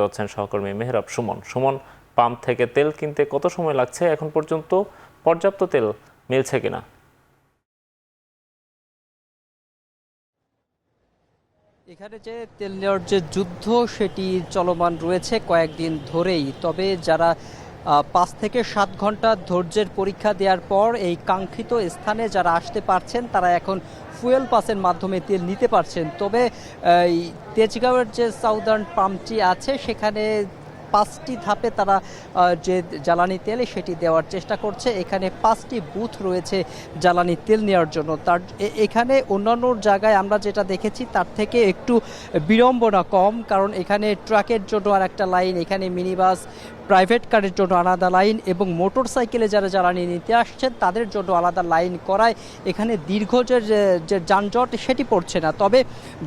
হচ্ছেন সহকর্মী মেহরাব সুমন। সুমন, পাম্প থেকে তেল কিনতে কত সময় লাগছে, এখন পর্যন্ত পর্যাপ্ত তেল মিলছে কিনা? এখানে যে তেল নেওয়ার যে যুদ্ধ সেটি চলমান রয়েছে কয়েকদিন ধরেই। তবে যারা ৫ থেকে ৭ ঘন্টা ধৈর্যের পরীক্ষা দেওয়ার পর এই কাঙ্ক্ষিত স্থানে যারা আসতে পারছেন তারা এখন ফুয়েল পাসের মাধ্যমে তেল নিতে পারছেন। তবে এই তেজগাঁওয়ের যে সাউদার্ন পাম্পটি আছে সেখানে ৫টি ধাপে তারা যে জ্বালানি তেল সেটি দেওয়ার চেষ্টা করছে। এখানে ৫টি বুথ রয়েছে জ্বালানি তেল নেওয়ার জন্য। তার এখানে অন্যান্য জায়গায় আমরা যেটা দেখেছি তার থেকে একটু বিড়ম্বনা কম, কারণ এখানে ট্রাকের জন্য আর একটা লাইন, এখানে মিনি বাস, প্রাইভেট কারের জন্য আলাদা লাইন এবং মোটর সাইকেলে যারা জ্বালানি নিতে আসছেন তাদের জন্য আলাদা লাইন করায় এখানে দীর্ঘ যে যানজট সেটি পড়ছে না। তবে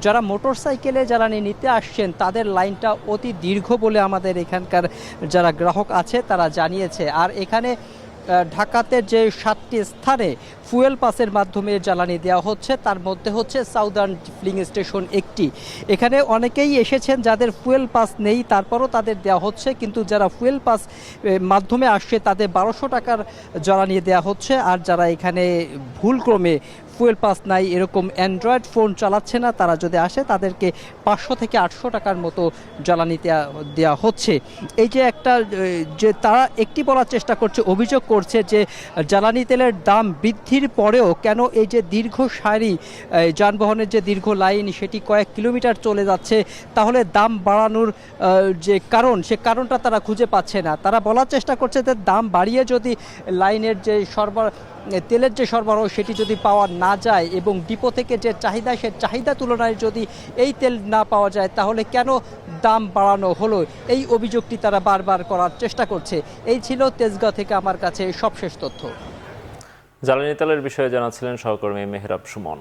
যারা মোটর সাইকেলে জ্বালানি নিতে আসছেন তাদের লাইনটা অতি দীর্ঘ বলে আমাদের এখানকার যারা গ্রাহক আছে তারা জানিয়েছে। আর এখানে ঢাকাতে যে 7টি স্থানে ফুয়েল পাসের মাধ্যমে জ্বালানি দেওয়া হচ্ছে তার মধ্যে হচ্ছে সাউদার্ন ফিলিং স্টেশন একটি। এখানে অনেকেই এসেছেন যাদের ফুয়েল পাস নেই, তারপরও তাদের দেওয়া হচ্ছে, কিন্তু যারা ফুয়েল পাস মাধ্যমে আসছে তাদের 1200 টাকার জ্বালানি দেওয়া হচ্ছে। আর যারা এখানে ভুলক্রমে ফুয়েল পাস নাই, এরকম অ্যান্ড্রয়েড ফোন চালাচ্ছে না, তারা যদি আসে তাদেরকে 500 থেকে 800 টাকার মতো জ্বালানি দেওয়া হচ্ছে। এই যে একটা যে তারা একটি বলার চেষ্টা করছে, অভিযোগ করছে যে জ্বালানি তেলের দাম বৃদ্ধির পরেও কেন এই যে দীর্ঘ সারি যানবাহনের যে দীর্ঘ লাইন সেটি কয়েক কিলোমিটার চলে যাচ্ছে, তাহলে দাম বাড়ানোর যে কারণ সে কারণটা তারা খুঁজে পাচ্ছে না। তারা বলার চেষ্টা করছে যে দাম বাড়িয়ে যদি লাইনের যে তেলের যে সরবরাহ সেটি যদি পাওয়া না যায় এবং ডিপো থেকে যে চাহিদা সে চাহিদা তুলনায় যদি এই তেল না পাওয়া যায় তাহলে কেন দাম বাড়ানো হলো, এই অভিযোগটি তারা বারবার করার চেষ্টা করছে। এই ছিল তেজগাঁও থেকে আমার কাছে সবশেষ তথ্য। জ্বালানি তেলের বিষয়ে জানাচ্ছিলেন সহকর্মী মেহরাব সুমন।